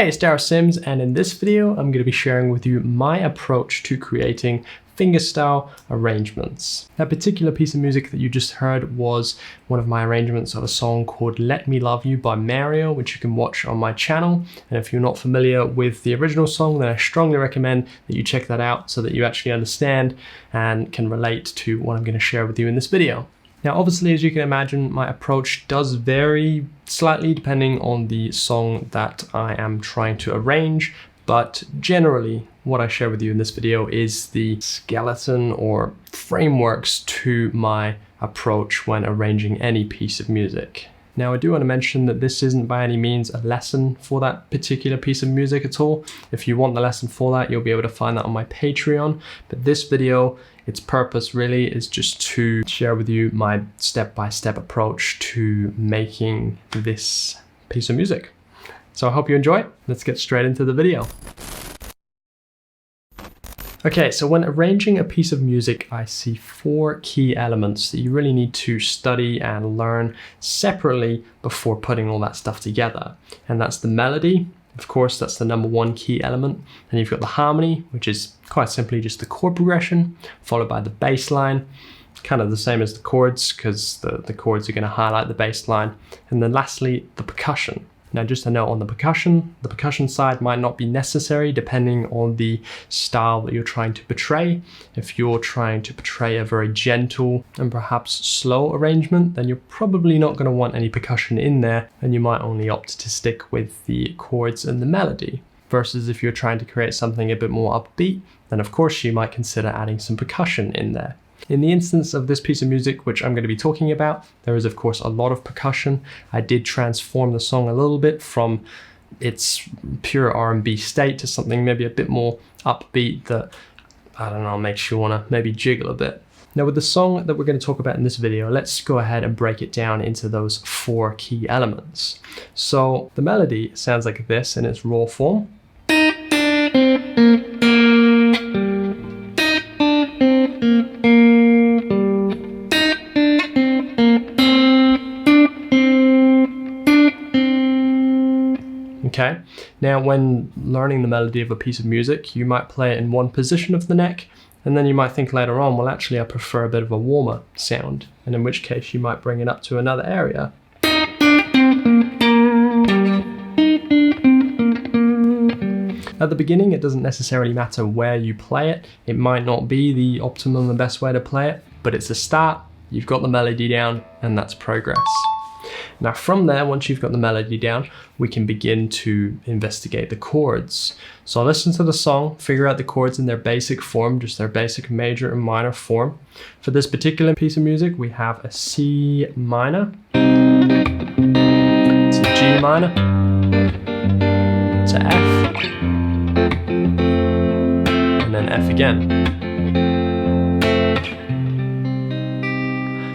Hey, it's Darryl Syms, and in this video, I'm going to be sharing with you my approach to creating fingerstyle arrangements. That particular piece of music that you just heard was one of my arrangements of a song called Let Me Love You by Mario, which you can watch on my channel. And if you're not familiar with the original song, then I strongly recommend that you check that out so that you actually understand and can relate to what I'm going to share with you in this video. Now, obviously, as you can imagine, my approach does vary slightly depending on the song that I am trying to arrange, but generally what I share with you in this video is the skeleton or frameworks to my approach when arranging any piece of music. Now, I do want to mention that this isn't by any means a lesson for that particular piece of music at all. If you want the lesson for that, you'll be able to find that on my Patreon. But this video, its purpose really is just to share with you my step-by-step approach to making this piece of music. So I hope you enjoy it. Let's get straight into the video. Okay, so when arranging a piece of music, I see four key elements that you really need to study and learn separately before putting all that stuff together. And that's the melody. Of course, that's the number one key element. And you've got the harmony, which is quite simply just the chord progression, followed by the bass line, kind of the same as the chords, because the chords are going to highlight the bass line. And then lastly, the percussion. Now, just a note on the percussion side might not be necessary depending on the style that you're trying to portray. If you're trying to portray a very gentle and perhaps slow arrangement, then you're probably not going to want any percussion in there, and you might only opt to stick with the chords and the melody. Versus if you're trying to create something a bit more upbeat, then of course you might consider adding some percussion in there. In the instance of this piece of music, which I'm going to be talking about, there is of course a lot of percussion. I did transform the song a little bit from its pure R&B state to something maybe a bit more upbeat that, I don't know, makes you want to maybe jiggle a bit. Now, with the song that we're going to talk about in this video, let's go ahead and break it down into those four key elements. So the melody sounds like this in its raw form. Okay, now when learning the melody of a piece of music, you might play it in one position of the neck, and then you might think later on, well, actually I prefer a bit of a warmer sound, and in which case you might bring it up to another area. At the beginning, it doesn't necessarily matter where you play it. It might not be the optimum and best way to play it, but it's a start, you've got the melody down, and that's progress. Now from there, once you've got the melody down, we can begin to investigate the chords. So listen to the song, figure out the chords in their basic form, just their basic major and minor form. For this particular piece of music, we have a C minor, it's a G minor, it's a F, and then F again.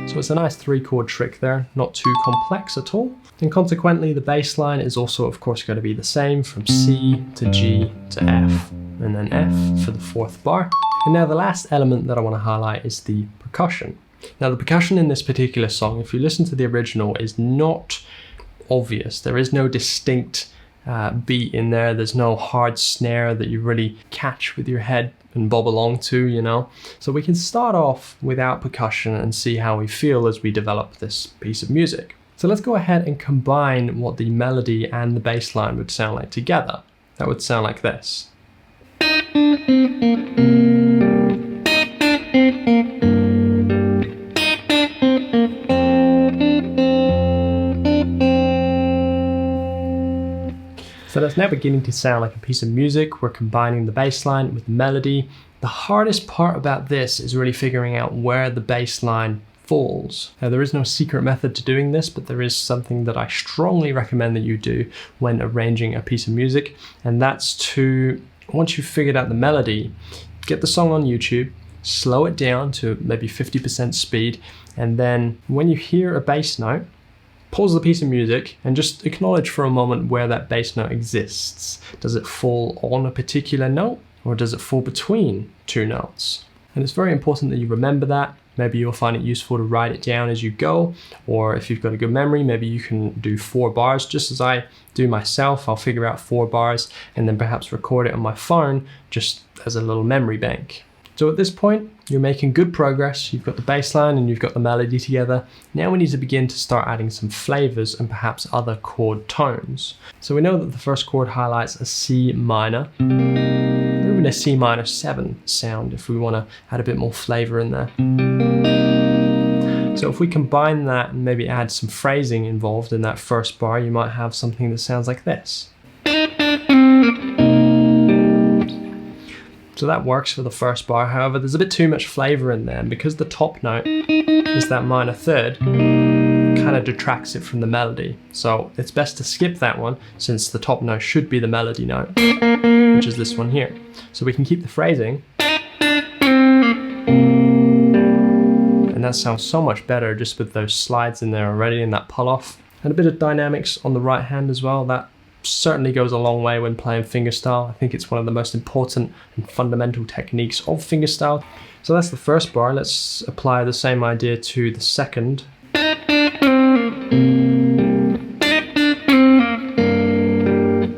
So it's a nice 3-chord trick there, not too complex at all. And consequently, the bass line is also, of course, going to be the same from C to G to F, and then F for the fourth bar. And now the last element that I want to highlight is the percussion. Now the percussion in this particular song, if you listen to the original, is not obvious. There is no distinct beat in there. There's no hard snare that you really catch with your head and bob along to, you know. So we can start off without percussion and see how we feel as we develop this piece of music. So let's go ahead and combine what the melody and the bass line would sound like together. That would sound like this. So that's now beginning to sound like a piece of music. We're combining the bass line with the melody. The hardest part about this is really figuring out where the bass line falls. Now, there is no secret method to doing this, but there is something that I strongly recommend that you do when arranging a piece of music, and that's to, once you've figured out the melody, get the song on YouTube, slow it down to maybe 50% speed, and then when you hear a bass note, pause the piece of music and just acknowledge for a moment where that bass note exists. Does it fall on a particular note, or does it fall between two notes? And it's very important that you remember that. Maybe you'll find it useful to write it down as you go, or if you've got a good memory, maybe you can do 4 bars, just as I do myself. I'll figure out 4 bars and then perhaps record it on my phone just as a little memory bank. So at this point, you're making good progress. You've got the bass line and you've got the melody together. Now we need to begin to start adding some flavors and perhaps other chord tones. So we know that the first chord highlights a C minor, or even a C minor 7 sound if we want to add a bit more flavor in there. So if we combine that and maybe add some phrasing involved in that first bar, you might have something that sounds like this. So that works for the first bar. However, there's a bit too much flavor in there, and because the top note is that minor third, kind of detracts it from the melody. So it's best to skip that one, since the top note should be the melody note, which is this one here. So we can keep the phrasing, and that sounds so much better just with those slides in there already and that pull off. And a bit of dynamics on the right hand as well. That certainly goes a long way when playing fingerstyle. I think it's one of the most important and fundamental techniques of fingerstyle. So that's the first bar. Let's apply the same idea to the second.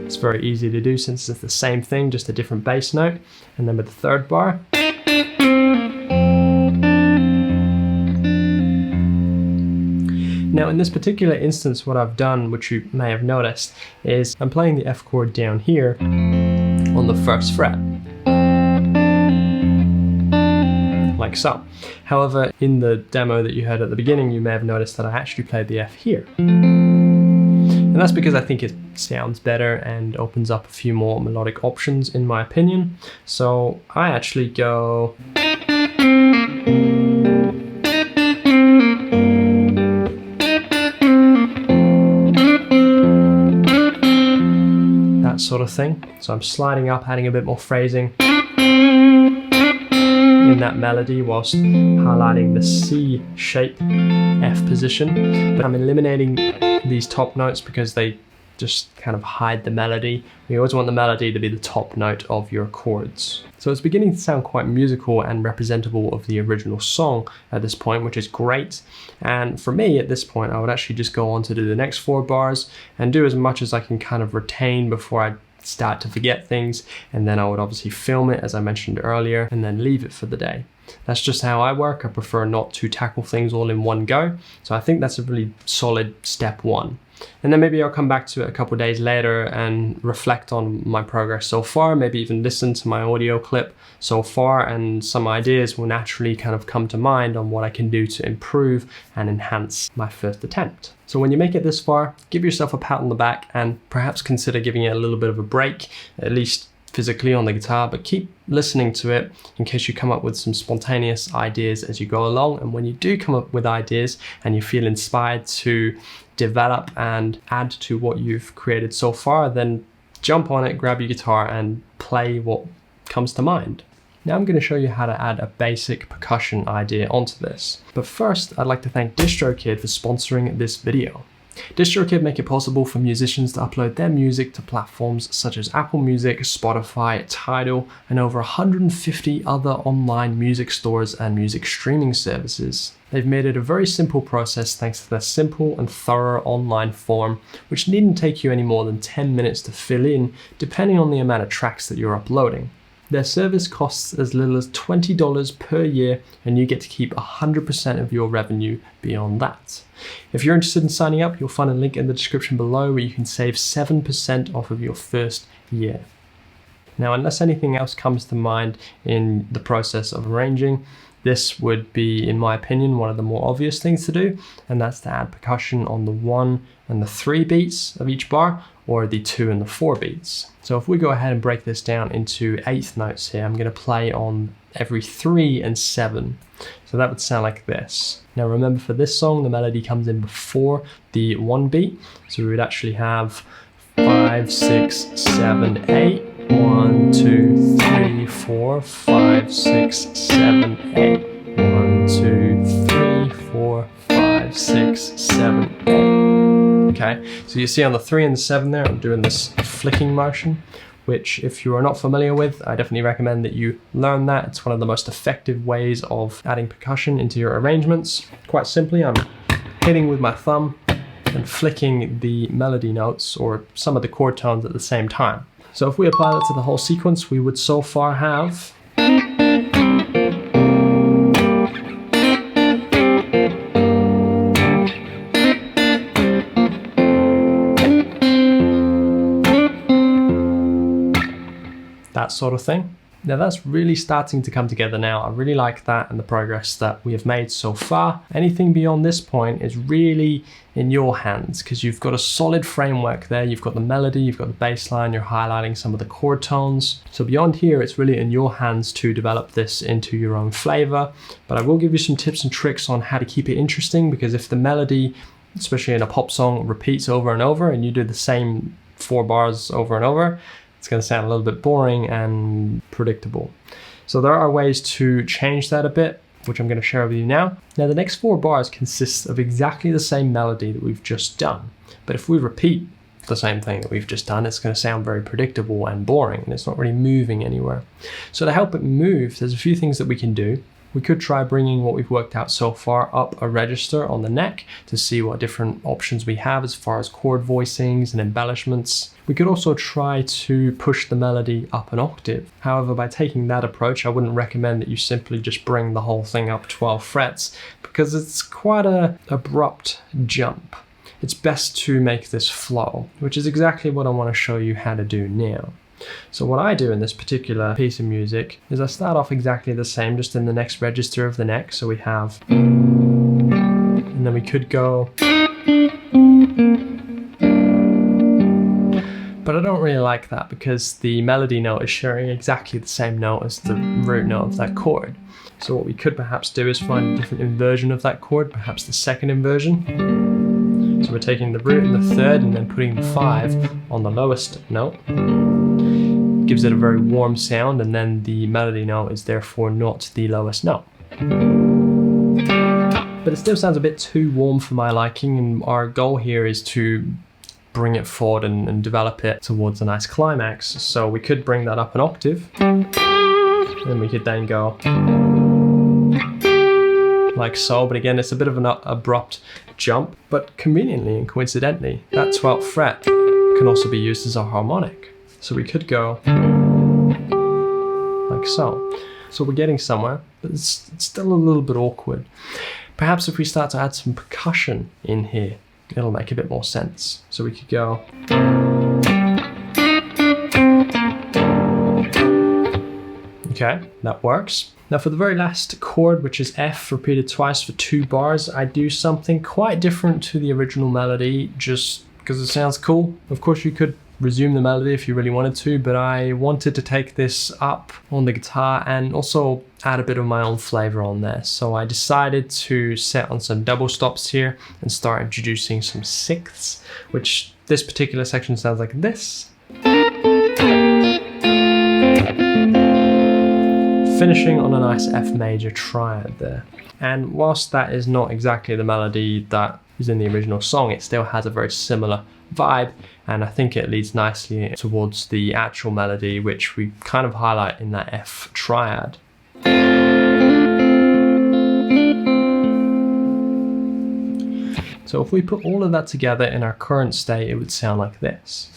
It's very easy to do since it's the same thing, just a different bass note. And then with the third bar, now in this particular instance, what I've done, which you may have noticed, is I'm playing the F chord down here on the first fret, like so. However, in the demo that you heard at the beginning, you may have noticed that I actually played the F here. And that's because I think it sounds better and opens up a few more melodic options in my opinion. So I actually go sort of thing. So I'm sliding up, adding a bit more phrasing in that melody whilst highlighting the C shape F position. But I'm eliminating these top notes because they just kind of hide the melody. We always want the melody to be the top note of your chords. So it's beginning to sound quite musical and representable of the original song at this point, which is great. And for me at this point, I would actually just go on to do the next 4 bars and do as much as I can kind of retain before I start to forget things. And then I would obviously film it, as I mentioned earlier, and then leave it for the day. That's just how I work. I prefer not to tackle things all in one go. So I think that's a really solid step 1. And then maybe I'll come back to it a couple of days later and reflect on my progress so far, maybe even listen to my audio clip so far, and some ideas will naturally kind of come to mind on what I can do to improve and enhance my first attempt. So when you make it this far, give yourself a pat on the back and perhaps consider giving it a little bit of a break, at least physically on the guitar, but keep listening to it in case you come up with some spontaneous ideas as you go along. And when you do come up with ideas and you feel inspired to develop and add to what you've created so far, then jump on it, grab your guitar and play what comes to mind. Now I'm going to show you how to add a basic percussion idea onto this. But first, I'd like to thank DistroKid for sponsoring this video. DistroKid make it possible for musicians to upload their music to platforms such as Apple Music, Spotify, Tidal, and over 150 other online music stores and music streaming services. They've made it a very simple process thanks to their simple and thorough online form, which needn't take you any more than 10 minutes to fill in, depending on the amount of tracks that you're uploading. Their service costs as little as $20 per year, and you get to keep 100% of your revenue beyond that. If you're interested in signing up, you'll find a link in the description below where you can save 7% off of your first year. Now, unless anything else comes to mind in the process of arranging, this would be, in my opinion, one of the more obvious things to do, and that's to add percussion on the 1 and the 3 beats of each bar, or the 2 and the 4 beats. So if we go ahead and break this down into 1/8 notes here, I'm going to play on every 3 and 7. So that would sound like this. Now remember, for this song, the melody comes in before the 1 beat. So we would actually have 5, 6, 7, 8. 1, 2, 3, 4, 5, 6, 7, 8. 1, 2, 3, 4, 5, 6, 7, 8. Okay, so you see on the 3 and the 7 there, I'm doing this flicking motion. which if you are not familiar with, I definitely recommend that you learn that. It's one of the most effective ways of adding percussion into your arrangements. Quite simply, I'm hitting with my thumb and flicking the melody notes or some of the chord tones at the same time. So if we apply that to the whole sequence, we would so far have that sort of thing. Now that's really starting to come together now. I really like that and the progress that we have made so far. Anything beyond this point is really in your hands because you've got a solid framework there. You've got the melody, you've got the bass line, you're highlighting some of the chord tones. So beyond here, it's really in your hands to develop this into your own flavor. But I will give you some tips and tricks on how to keep it interesting, because if the melody, especially in a pop song, repeats over and over and you do the same 4 bars over and over, it's going to sound a little bit boring and predictable. So there are ways to change that a bit, which I'm going to share with you now. Now the next 4 bars consist of exactly the same melody that we've just done. But if we repeat the same thing that we've just done, it's going to sound very predictable and boring, and it's not really moving anywhere. So to help it move, there's a few things that we can do. We could try bringing what we've worked out so far up a register on the neck to see what different options we have as far as chord voicings and embellishments. We could also try to push the melody up an octave. However, by taking that approach, I wouldn't recommend that you simply just bring the whole thing up 12 frets because it's quite an abrupt jump. It's best to make this flow, which is exactly what I want to show you how to do now. So what I do in this particular piece of music is I start off exactly the same, just in the next register of the neck. So we have, and then we could go, but I don't really like that because the melody note is sharing exactly the same note as the root note of that chord. So what we could perhaps do is find a different inversion of that chord, perhaps the second inversion. So we're taking the root and the third and then putting the 5 on the lowest note. Gives it a very warm sound, and then the melody note is therefore not the lowest note. But it still sounds a bit too warm for my liking, and our goal here is to bring it forward and develop it towards a nice climax. So we could bring that up an octave, and we could then go like so, but again it's a bit of an abrupt jump, but conveniently and coincidentally that 12th fret can also be used as a harmonic. So we could go like so. So we're getting somewhere, but it's still a little bit awkward. Perhaps if we start to add some percussion in here, it'll make a bit more sense. So we could go. Okay, that works. Now for the very last chord, which is F repeated twice for 2 bars, I do something quite different to the original melody just because it sounds cool. Of course you could resume the melody if you really wanted to, but I wanted to take this up on the guitar and also add a bit of my own flavor on there. So I decided to set on some double stops here and start introducing some sixths, which this particular section sounds like this. Finishing on a nice F major triad there. And whilst that is not exactly the melody that is in the original song, it still has a very similar vibe, and I think it leads nicely towards the actual melody, which we kind of highlight in that F triad. So if we put all of that together in our current state, it would sound like this.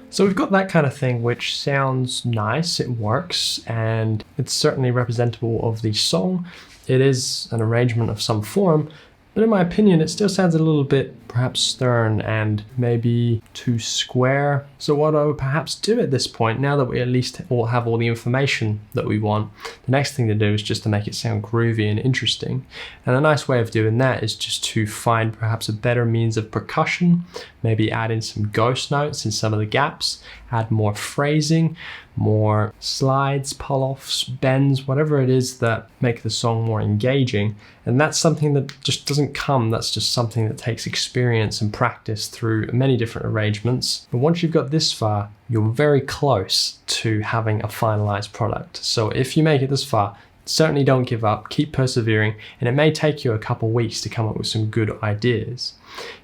So we've got that kind of thing, which sounds nice, it works, and it's certainly representative of the song. It is an arrangement of some form, but in my opinion, it still sounds a little bit perhaps stern and maybe too square. So what I would perhaps do at this point, now that we at least all have all the information that we want, the next thing to do is just to make it sound groovy and interesting. And a nice way of doing that is just to find perhaps a better means of percussion, maybe add in some ghost notes in some of the gaps, add more phrasing, more slides, pull-offs, bends, whatever it is that make the song more engaging. And that's something that just doesn't come, that's just something that takes experience and practice through many different arrangements. But once you've got this far, you're very close to having a finalized product. So if you make it this far, certainly don't give up, keep persevering, and it may take you a couple weeks to come up with some good ideas.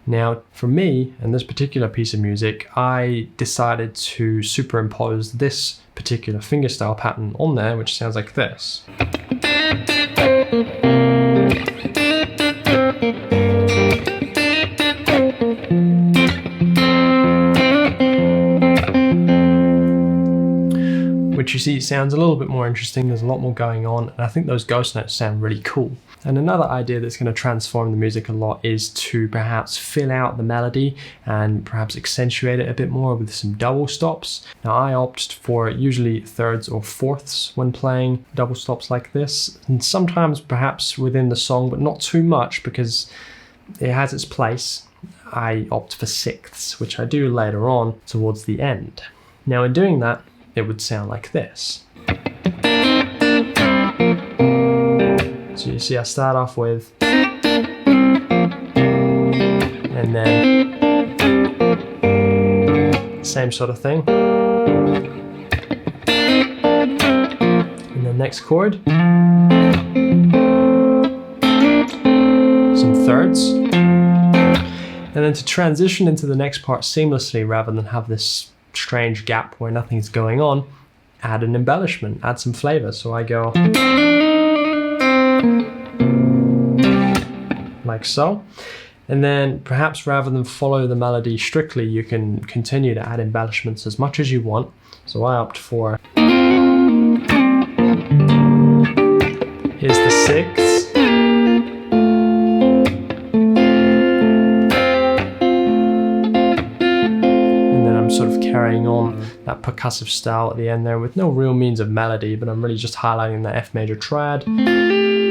Now, for me, and this particular piece of music, I decided to superimpose this particular fingerstyle pattern on there, which sounds like this. Which you see sounds a little bit more interesting. There's a lot more going on, and I think those ghost notes sound really cool. And another idea that's going to transform the music a lot is to perhaps fill out the melody and perhaps accentuate it a bit more with some double stops. Now I opt for usually thirds or fourths when playing double stops like this, and sometimes perhaps within the song, but not too much because it has its place. I opt for sixths, which I do later on towards the end. Now in doing that, it would sound like this. So you see I start off with, and then same sort of thing. And then next chord, some thirds. And then to transition into the next part seamlessly rather than have this strange gap where nothing's going on, add an embellishment, add some flavor. So I go like so, and then perhaps rather than follow the melody strictly, you can continue to add embellishments as much as you want. So I opt for, here's the sixth, carrying on that percussive style at the end there with no real means of melody, but I'm really just highlighting the F major triad,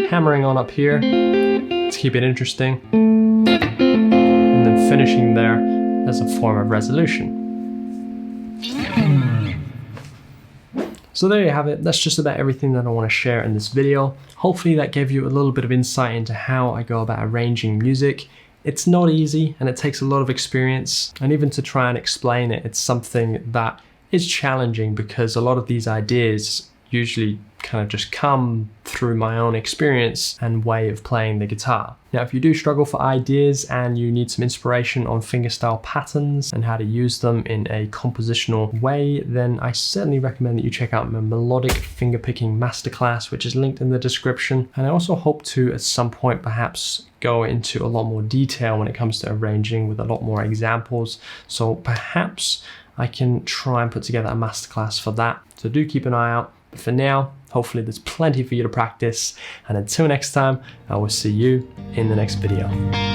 hammering on up here to keep it interesting, and then finishing there as a form of resolution. So there you have it. That's just about everything that I want to share in this video. Hopefully that gave you a little bit of insight into how I go about arranging music. It's not easy and it takes a lot of experience, and even to try and explain it, it's something that is challenging because a lot of these ideas usually kind of just come through my own experience and way of playing the guitar. Now, if you do struggle for ideas and you need some inspiration on fingerstyle patterns and how to use them in a compositional way, then I certainly recommend that you check out my melodic fingerpicking masterclass, which is linked in the description. And I also hope to, at some point, perhaps go into a lot more detail when it comes to arranging with a lot more examples. So perhaps I can try and put together a masterclass for that. So do keep an eye out. But for now, hopefully there's plenty for you to practice. And until next time, I will see you in the next video.